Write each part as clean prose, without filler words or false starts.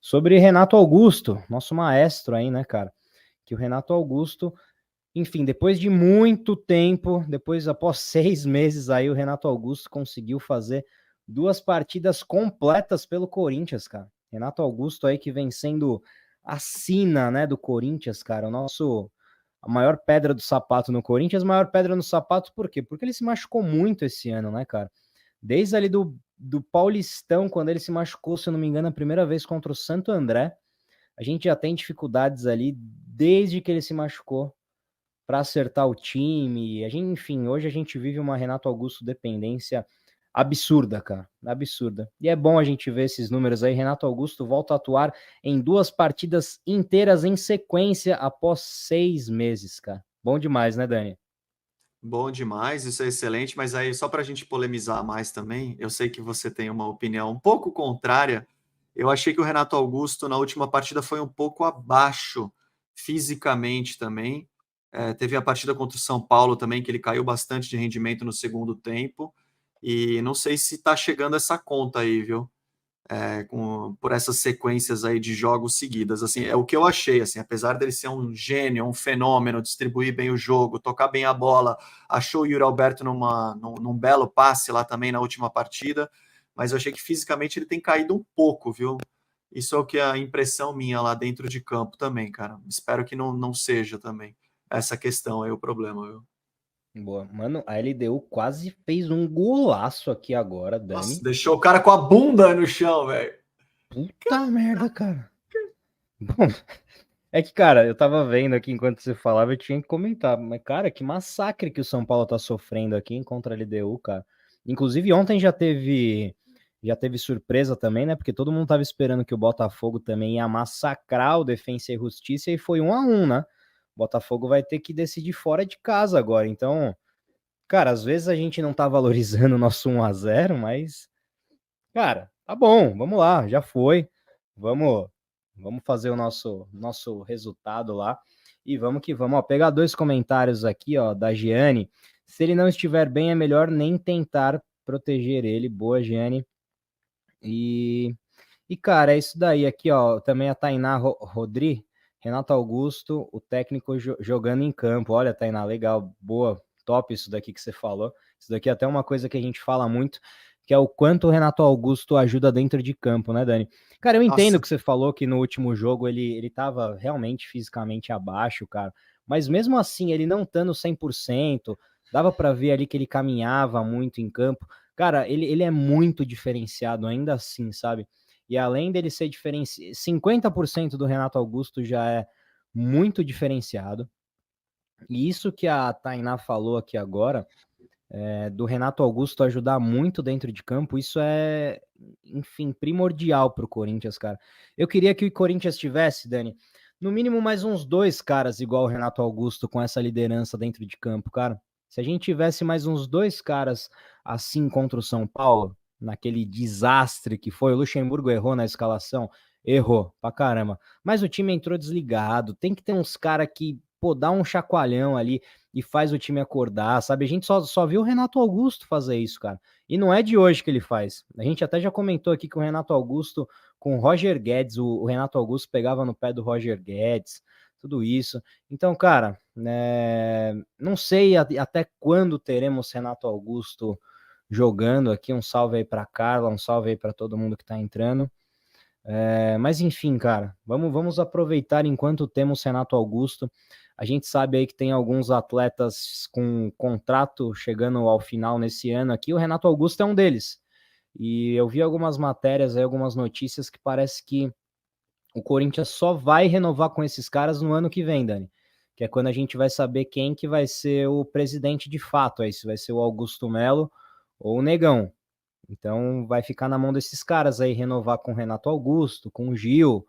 sobre Renato Augusto, nosso maestro aí, né, cara? Que o Renato Augusto, enfim, depois de muito tempo, após 6 meses aí, o Renato Augusto conseguiu fazer 2 partidas completas pelo Corinthians, cara. Renato Augusto aí que vem sendo a sina, né, do Corinthians, cara, a maior pedra do sapato no Corinthians, maior pedra no sapato por quê? Porque ele se machucou muito esse ano, né, cara? Desde ali do Paulistão, quando ele se machucou, se eu não me engano, a primeira vez contra o Santo André, a gente já tem dificuldades ali desde que ele se machucou para acertar o time. Enfim, hoje a gente vive uma Renato Augusto dependência absurda, cara, absurda. E é bom a gente ver esses números aí. Renato Augusto volta a atuar em 2 partidas inteiras em sequência após 6 meses, cara. Bom demais, né, Dani? Bom demais, isso é excelente, mas aí só para a gente polemizar mais também, eu sei que você tem uma opinião um pouco contrária. Eu achei que o Renato Augusto na última partida foi um pouco abaixo fisicamente também. Teve a partida contra o São Paulo também, que ele caiu bastante de rendimento no segundo tempo. E não sei se está chegando essa conta aí, viu? Por essas sequências aí de jogos seguidas. Assim, é o que eu achei, assim, apesar dele ser um gênio, um fenômeno, distribuir bem o jogo, tocar bem a bola, achou o Yuri Alberto num belo passe lá também na última partida, mas eu achei que fisicamente ele tem caído um pouco, viu? Isso é o que é a impressão minha lá dentro de campo também, cara. Espero que não seja também essa questão aí o problema, viu? Boa. Mano, a LDU quase fez um golaço aqui agora, Nossa, Dani. deixou o cara com a bunda no chão, velho. Puta merda, cara. Bom, é que, cara, eu tava vendo aqui enquanto você falava, eu tinha que comentar. Mas, cara, que massacre que o São Paulo tá sofrendo aqui contra a LDU, cara. Inclusive, ontem já teve surpresa também, né? Porque todo mundo tava esperando que o Botafogo também ia massacrar o Defensa e Justiça e foi 1-1, né? O Botafogo vai ter que decidir fora de casa agora. Então, cara, às vezes a gente não tá valorizando o nosso 1-0, mas cara, tá bom, vamos lá, já foi. Vamos, vamos fazer o nosso resultado lá e vamos que vamos. Ó, pegar 2 comentários aqui, ó, da Giane. Se ele não estiver bem, é melhor nem tentar proteger ele. Boa, Giane. E cara, é isso daí aqui, ó. Também a Tainá Rodri, Renato Augusto, o técnico jogando em campo. Olha, Tainá, legal, boa, top isso daqui que você falou. Isso daqui é até uma coisa que a gente fala muito, que é o quanto o Renato Augusto ajuda dentro de campo, né, Dani? Cara, eu entendo Nossa, que você falou que no último jogo ele tava realmente fisicamente abaixo, cara. Mas mesmo assim, ele não estando 100%, dava para ver ali que ele caminhava muito em campo. Cara, ele é muito diferenciado ainda assim, sabe? E além dele ser diferenciado, 50% do Renato Augusto já é muito diferenciado. E isso que a Tainá falou aqui agora, do Renato Augusto ajudar muito dentro de campo, isso é, enfim, primordial para o Corinthians, cara. Eu queria que o Corinthians tivesse, Dani, no mínimo mais uns 2 caras igual o Renato Augusto com essa liderança dentro de campo, cara. Se a gente tivesse mais uns 2 caras assim contra o São Paulo, naquele desastre que foi, o Luxemburgo errou na escalação, errou pra caramba. Mas o time entrou desligado, tem que ter uns caras que, pô, dá um chacoalhão ali e faz o time acordar, sabe? A gente só viu o Renato Augusto fazer isso, cara. E não é de hoje que ele faz. A gente até já comentou aqui que o Renato Augusto, com o Roger Guedes, o Renato Augusto pegava no pé do Roger Guedes, tudo isso. Então, cara, não sei até quando teremos Renato Augusto jogando aqui. Um salve aí para Carla, um salve aí para todo mundo que tá entrando. Mas enfim, cara, vamos aproveitar enquanto temos Renato Augusto. A gente sabe aí que tem alguns atletas com contrato chegando ao final nesse ano aqui. O Renato Augusto é um deles. E eu vi algumas matérias aí, algumas notícias que parece que o Corinthians só vai renovar com esses caras no ano que vem, Dani. Que é quando a gente vai saber quem que vai ser o presidente de fato. Aí se vai ser o Augusto Melo ou o Negão. Então vai ficar na mão desses caras aí, renovar com o Renato Augusto, com o Gil,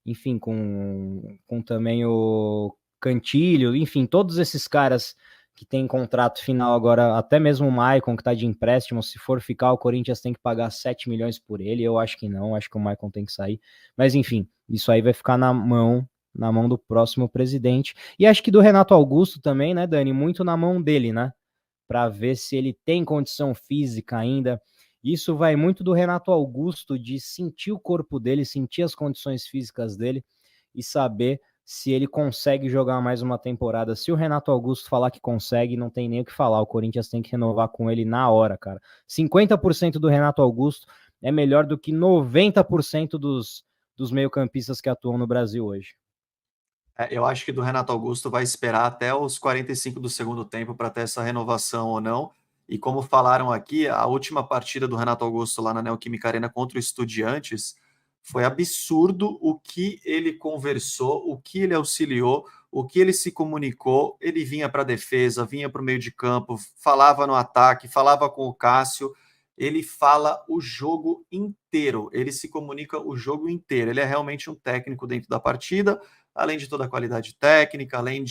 enfim, com também o Cantilho, enfim, todos esses caras que têm contrato final agora, até mesmo o Maicon, que está de empréstimo, se for ficar, o Corinthians tem que pagar 7 milhões por ele. Eu acho que não, acho que o Maicon tem que sair. Mas enfim, isso aí vai ficar na mão do próximo presidente. E acho que do Renato Augusto também, né, Dani? Muito na mão dele, né? Para ver se ele tem condição física ainda. Isso vai muito do Renato Augusto, de sentir o corpo dele, sentir as condições físicas dele e saber se ele consegue jogar mais uma temporada. Se o Renato Augusto falar que consegue, não tem nem o que falar. O Corinthians tem que renovar com ele na hora, cara. 50% do Renato Augusto é melhor do que 90% dos meio-campistas que atuam no Brasil hoje. Eu acho que do Renato Augusto vai esperar até os 45 do segundo tempo para ter essa renovação ou não. E como falaram aqui, a última partida do Renato Augusto lá na Neoquímica Arena contra o Estudiantes foi absurdo o que ele conversou, o que ele auxiliou, o que ele se comunicou. Ele vinha para a defesa, vinha para o meio de campo, falava no ataque, falava com o Cássio. Ele fala o jogo inteiro, ele se comunica o jogo inteiro. Ele é realmente um técnico dentro da partida, além de toda a qualidade técnica, além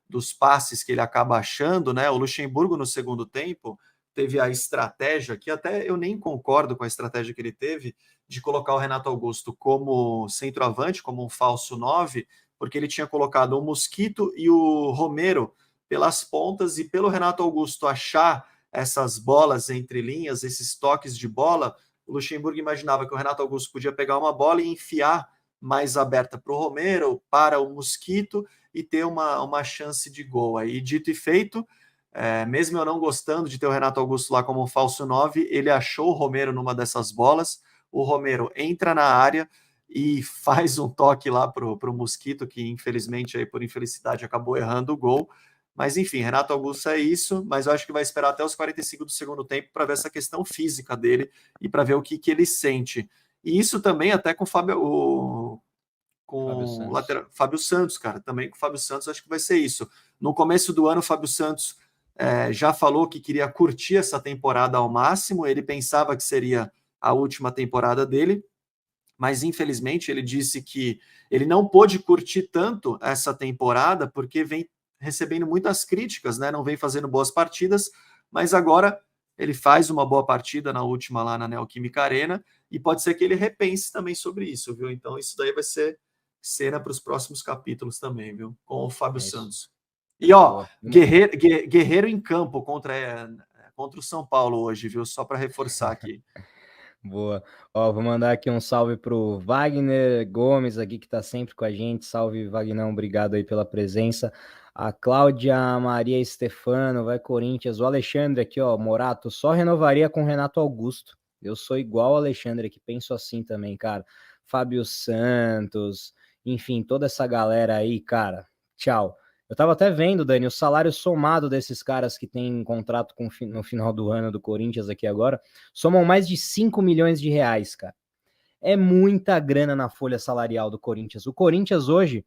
dos passes que ele acaba achando, né? O Luxemburgo no segundo tempo teve a estratégia, que até eu nem concordo com a estratégia que ele teve, de colocar o Renato Augusto como centroavante, como um falso 9, porque ele tinha colocado o Mosquito e o Romero pelas pontas, e pelo Renato Augusto achar essas bolas entre linhas, esses toques de bola, o Luxemburgo imaginava que o Renato Augusto podia pegar uma bola e enfiar mais aberta para o Romero, para o Mosquito, e ter uma chance de gol. Aí, dito e feito, mesmo eu não gostando de ter o Renato Augusto lá como um falso 9, ele achou o Romero numa dessas bolas, o Romero entra na área e faz um toque lá para o Mosquito, que infelizmente, aí, por infelicidade, acabou errando o gol. Mas enfim, Renato Augusto é isso, mas eu acho que vai esperar até os 45 do segundo tempo para ver essa questão física dele e para ver o que ele sente. E isso também até com Fábio com o Santos. lateral Fábio Santos, cara. Também com o Fábio Santos acho que vai ser isso. No começo do ano, o Fábio Santos já falou que queria curtir essa temporada ao máximo. Ele pensava que seria a última temporada dele, mas infelizmente ele disse que ele não pôde curtir tanto essa temporada porque vem recebendo muitas críticas, né? Não vem fazendo boas partidas, mas agora ele faz uma boa partida na última lá na Neoquímica Arena e pode ser que ele repense também sobre isso, viu? Então isso daí vai ser cena para os próximos capítulos também, viu? Com o Fábio É isso. Santos. E ó, Boa. Guerreiro em campo contra o São Paulo hoje, viu? Só para reforçar aqui. Boa. Ó, vou mandar aqui um salve pro Wagner Gomes aqui, que tá sempre com a gente. Salve, Wagner, obrigado aí pela presença. A Cláudia Maria Stefano, vai Corinthians. O Alexandre aqui, ó, Morato, só renovaria com Renato Augusto. Eu sou igual o Alexandre aqui, penso assim também, cara. Fábio Santos, enfim, toda essa galera aí, cara. Tchau. Eu tava até vendo, Dani, o salário somado desses caras que tem contrato no final do ano do Corinthians aqui agora somam mais de 5 milhões de reais, cara. É muita grana na folha salarial do Corinthians. O Corinthians hoje,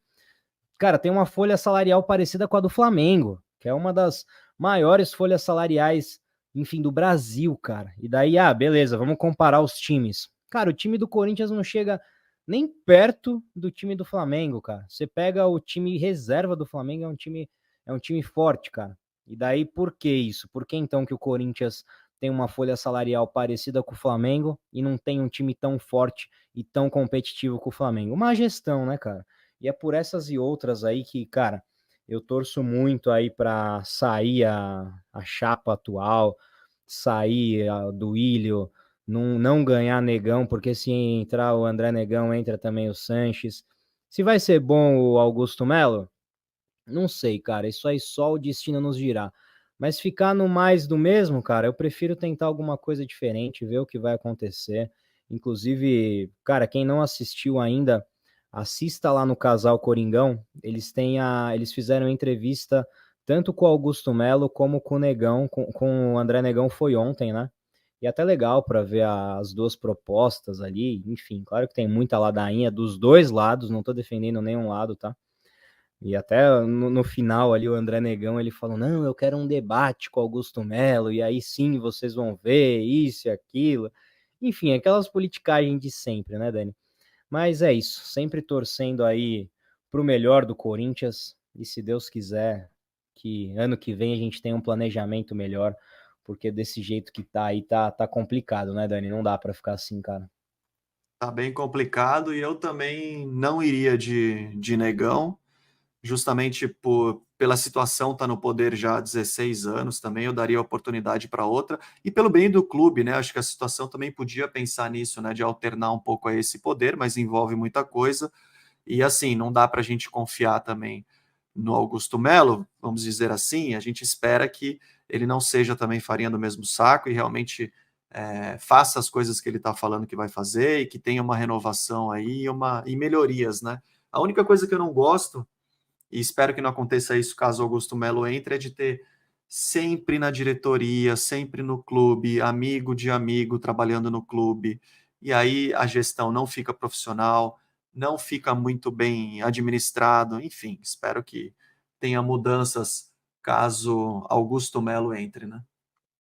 cara, tem uma folha salarial parecida com a do Flamengo, que é uma das maiores folhas salariais, enfim, do Brasil, cara. E daí, beleza, vamos comparar os times. Cara, o time do Corinthians não chega nem perto do time do Flamengo, cara. Você pega o time reserva do Flamengo, é um time forte, cara. E daí, por que isso? Por que então que o Corinthians tem uma folha salarial parecida com o Flamengo e não tem um time tão forte e tão competitivo com o Flamengo? Uma gestão, né, cara? E é por essas e outras aí que, cara, eu torço muito aí para sair a chapa atual, sair do Ilho, não ganhar Negão, porque se entrar o André Negão, entra também o Sanches. Se vai ser bom o Augusto Melo, não sei, cara. Isso aí só o destino nos dirá. Mas ficar no mais do mesmo, cara, eu prefiro tentar alguma coisa diferente, ver o que vai acontecer. Inclusive, cara, quem não assistiu ainda, assista lá no Casal Coringão. Eles fizeram entrevista tanto com o Augusto Melo como com o Negão, com o André Negão foi ontem, né? E até legal para ver as duas propostas ali. Enfim, claro que tem muita ladainha dos dois lados, não tô defendendo nenhum lado, tá? E até no final ali o André Negão ele falou: não, eu quero um debate com Augusto Melo, e aí sim vocês vão ver isso e aquilo. Enfim, aquelas politicagens de sempre, né, Dani? Mas é isso, sempre torcendo aí pro melhor do Corinthians, e se Deus quiser, que ano que vem a gente tenha um planejamento melhor, porque desse jeito que tá aí tá complicado, né, Dani? Não dá para ficar assim, cara. Tá bem complicado e eu também não iria de Negão. justamente pela situação estar no poder já há 16 anos também, eu daria oportunidade para outra, e pelo bem do clube, né? Acho que a situação também podia pensar nisso, né? De alternar um pouco a esse poder, mas envolve muita coisa. E assim, não dá para a gente confiar também no Augusto Melo, vamos dizer assim, a gente espera que ele não seja também farinha do mesmo saco e realmente faça as coisas que ele está falando que vai fazer e que tenha uma renovação aí e melhorias, né? A única coisa que eu não gosto, e espero que não aconteça isso caso Augusto Melo entre, é de ter sempre na diretoria, sempre no clube, amigo de amigo trabalhando no clube, e aí a gestão não fica profissional, não fica muito bem administrado, enfim, espero que tenha mudanças caso Augusto Melo entre, né?